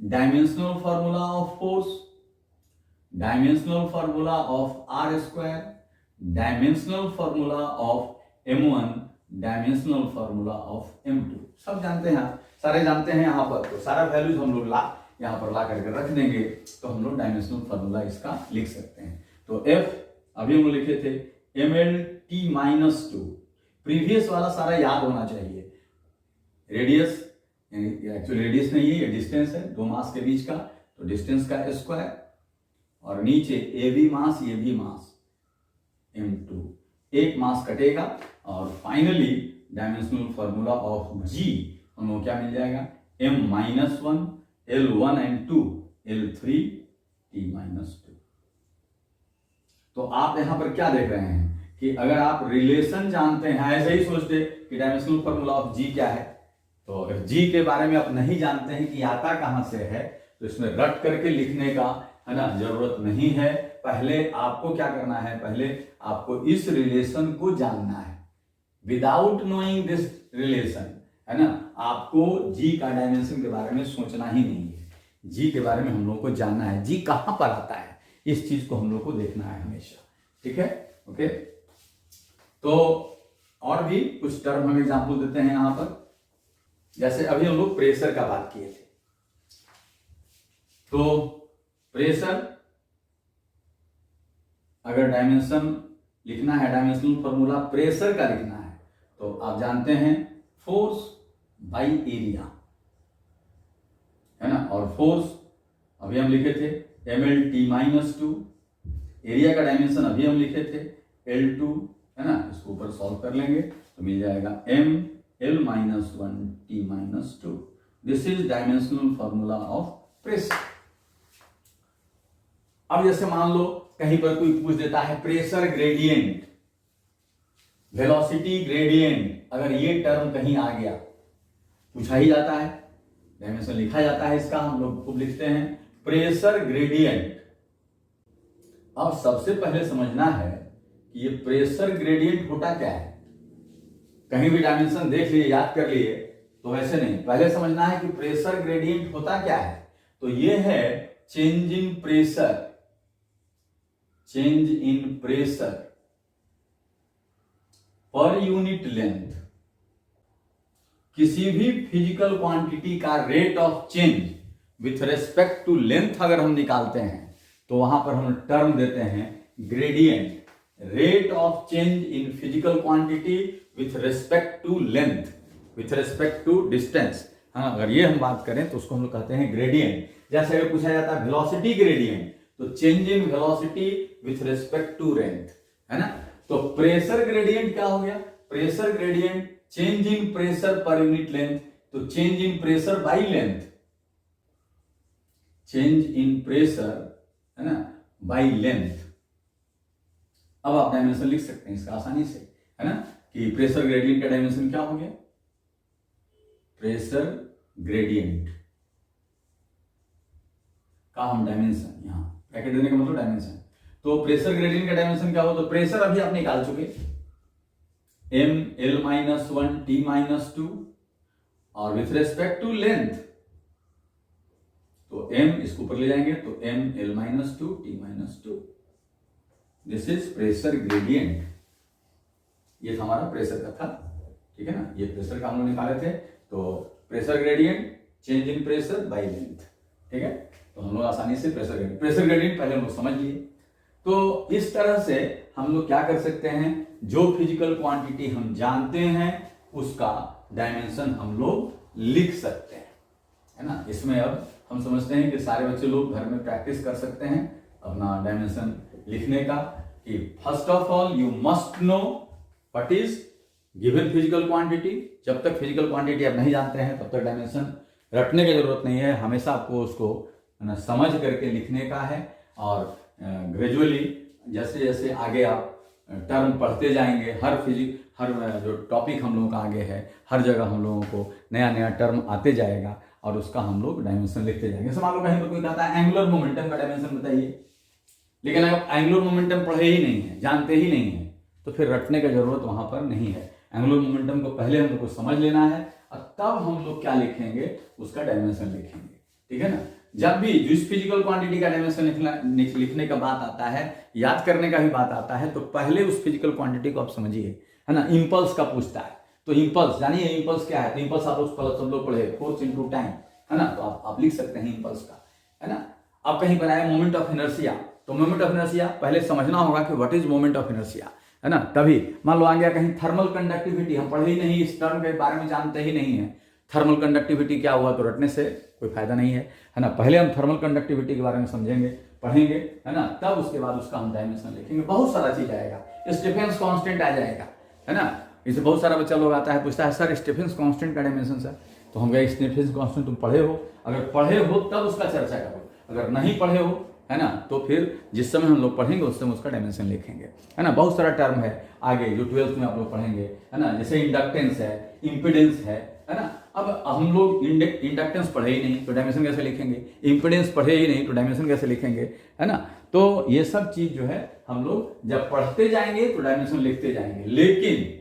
dimensional formula of force, dimensional formula of r², dimensional formula of m1, dimensional formula of m2, सब जानते हैं, सारे जानते हैं। यहाँ पर तो सारा वैल्यूज हम लोग यहाँ पर ला करके रख देंगे, तो हम लोग डायमेंशनल फॉर्मूला इसका लिख सकते हैं। तो F अभी हम लिखे थे ml-2, प्रीवियस वाला सारा याद होना चाहिए। रेडियस, एक्चुअली रेडियस नहीं है, ये डिस्टेंस है दो मास के बीच का, तो डिस्टेंस का स्क्वायर, और नीचे ए भी मास, ये भी मास, m2, एक मास कटेगा, और finally dimensional formula of G हमको क्या मिल जाएगा, m-1 L1 and 2 L3 t-2। तो आप यहां पर क्या देख रहे हैं कि अगर आप रिलेशन जानते हैं, ऐसे ही सोचते कि डायमेंशनल फॉर्मूला ऑफ G क्या है, तो अगर G के बारे में आप नहीं जानते हैं कि आता कहां से है, तो इसमें रट करके लिखने का, है ना, जरूरत नहीं है। पहले आपको क्या करना है, पहले आपको इस रिलेशन को जानना है। विदाउट नोइंग दिस रिलेशन, है ना, आपको G का डायमेंशन के बारे में सोचना ही नहीं है। G के बारे में हम लोग को जानना है, G कहां पर आता है, इस चीज को हम लोग को देखना है हमेशा। ठीक है, ओके। तो और भी कुछ टर्म हम एग्जांपल देते हैं यहां पर। जैसे अभी हम लोग प्रेशर का बात किए थे, तो प्रेशर अगर डायमेंशन लिखना है, डायमेंशनल फॉर्मूला प्रेशर का लिखना है, तो आप जानते हैं फोर्स बाई एरिया, है ना, और फोर्स अभी हम लिखे थे ml-2, एरिया का डायमेंशन अभी हम लिखे थे L2, है ना, इसको ऊपर सॉल्व कर लेंगे तो मिल जाएगा ml-1t-2। This is dimensional formula of pressure. अब जैसे मान लो कहीं पर कोई पूछ देता है प्रेशर ग्रेडियंट, वेलोसिटी ग्रेडियंट, अगर ये टर्म कहीं आ गया, पूछा ही जाता है, डायमेंशन लिखा जाता है इसका, हम लोग खूब लिखते हैं प्रेशर ग्रेडियंट। अब सबसे पहले समझना है कि ये प्रेशर ग्रेडियंट होता क्या है। कहीं भी डायमेंशन देख लिए, याद कर लिए, तो वैसे नहीं, पहले समझना है कि प्रेशर ग्रेडियंट होता क्या है। तो ये है change in pressure, change in pressure पर यूनिट लेंथ। किसी भी फिजिकल क्वांटिटी का rate of change with respect to length अगर हम निकालते हैं, तो वहां पर हम टर्म देते हैं gradient, rate of change in physical quantity with respect to length, with respect to distance. हाँ, अगर ये हम बात करें तो उसको हम लोग कहते हैं ग्रेडियंट। जैसे अगर पूछा जाता है वेलोसिटी ग्रेडियंट, तो change in velocity with respect to length, है ना। तो प्रेशर ग्रेडियंट क्या हो गया, pressure gradient change in pressure पर यूनिट लेंथ। तो change in pressure by length, change in pressure है ना बाई लेंथ। अब आप डायमेंशन लिख सकते हैं इसका आसानी से, है ना, कि प्रेशर ग्रेडियंट का डायमेंशन क्या हो गया, प्रेशर ग्रेडियंट का हम डायमेंशन, यहां ब्रैकेट देने का मतलब डायमेंशन, तो प्रेशर ग्रेडियंट का डायमेंशन क्या हो, तो प्रेशर अभी आप निकाल चुके, m l-1 t-2, और विथ रेस्पेक्ट टू लेंथ तो m इसको ऊपर ले जाएंगे तो m l-2 t-2, this is pressure gradient. ये था हमारा प्रेशर का था, ठीक है ना, ये प्रेशर का हम लोग निकाले थे, तो pressure gradient change in pressure by length, ठीक है। तो हम लोग आसानी से प्रेशर ग्रेडियंट पहले हम लोग समझ लिए। तो इस तरह से हम लोग क्या कर सकते हैं, जो फिजिकल क्वांटिटी हम जानते हैं उसका डायमेंशन हम लोग लिख सकते हैं, है ना। इसमें अब हम समझते हैं कि सारे बच्चे लोग घर में प्रैक्टिस कर सकते हैं अपना डायमेंशन लिखने का, कि first of all you must know what is given physical quantity. जब तक फिजिकल क्वांटिटी आप नहीं जानते हैं तब तक डायमेंशन रटने की जरूरत नहीं है, हमेशा आपको उसको ना समझ करके लिखने का है। और ग्रेजुअली जैसे जैसे आगे आप टर्म पढ़ते जाएंगे, हर जो टॉपिक हम लोगों का आगे है, हर जगह हम लोगों को नया नया टर्म आते जाएगा और उसका हम लोग डायमेंशन लिखते जाएंगे। जैसे मान लो कहीं पर कोई कहता है एंगुलर मोमेंटम का डायमेंशन बताइए, लेकिन अगर एंगुलर मोमेंटम पढ़े ही नहीं है, जानते ही नहीं है, तो फिर रटने की जरूरत वहां पर नहीं है। एंगुलर मोमेंटम को पहले हम लोग को समझ लेना है और तब हम लोग क्या लिखेंगे, उसका डायमेंशन लिखेंगे, ठीक है ना। जब भी जिस फिजिकल क्वांटिटी का डायमेंशन लिखने का बात आता है, याद करने का भी बात आता है, तो पहले उस फिजिकल क्वांटिटी को आप समझिए, है ना। इंपल्स का पूछता है तो इंपल्स जानिए, इंपल्स क्या है, तो इंपल्स आप सब लोग पढ़े, फोर्स इनटू टाइम, है ना, तो आप लिख सकते हैं इंपल्स का, है ना। आप कहीं पर आए मोमेंट ऑफ इनर्शिया, तो मोमेंट ऑफ इनर्शिया पहले समझना होगा कि what is moment of inertia, है ना। तभी मान लो आ गया कहीं थर्मल कंडक्टिविटी, हम पढ़े ही नहीं, इस टर्म के बारे में जानते ही नहीं है, थर्मल कंडक्टिविटी क्या हुआ, तो रटने से कोई फायदा नहीं है ना। पहले हम थर्मल कंडक्टिविटी के बारे में समझेंगे, पढ़ेंगे, है ना, तब उसके बाद उसका हम डायमेंशन लिखेंगे। बहुत सारा चीज आएगा, स्टीफेंस कांस्टेंट आ जाएगा, है ना। इसे बहुत सारा बच्चा लोग आता है पूछता है सर स्टीफेंस कांस्टेंट का डायमेंशन सर, तो हम कहे स्टीफेंस कांस्टेंट तुम पढ़े हो, अगर पढ़े हो तब उसका चर्चा करो, अगर नहीं पढ़े हो, है ना, तो फिर जिस समय हम लोग पढ़ेंगे उस समय उसका डायमेंशन लिखेंगे, है ना। बहुत सारा टर्म है आगे जो 12th में आप लोग पढ़ेंगे, है ना, जैसे इंडक्टेंस है, इंपिडेंस है ना। अब हम लोग इंडक्टेंस पढ़े ही नहीं तो डायमेंशन कैसे लिखेंगे, इंपिडेंस पढ़े ही नहीं तो डायमेंशन कैसे लिखेंगे, है ना। तो ये सब चीज जो है हम लोग जब पढ़ते जाएंगे तो डायमेंशन लिखते जाएंगे। लेकिन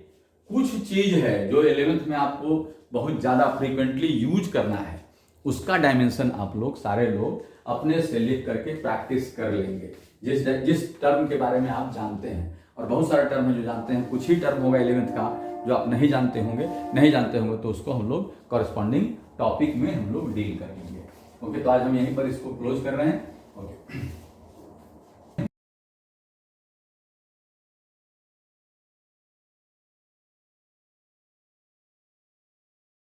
कुछ चीज है जो 11th में आपको बहुत ज्यादा फ्रीक्वेंटली यूज करना है, उसका डायमेंशन आप लोग सारे लोग अपने से लिख करके प्रैक्टिस कर लेंगे, जिस टर्म के बारे में आप जानते हैं। और बहुत सारे टर्म है जो जानते हैं, कुछ ही टर्म होगा 11th का जो आप नहीं जानते होंगे तो उसको हम लोग कॉरेस्पॉन्डिंग टॉपिक में हम लोग डील कर लेंगे। ओके, तो आज हम यहीं पर इसको क्लोज कर रहे हैं। ओके।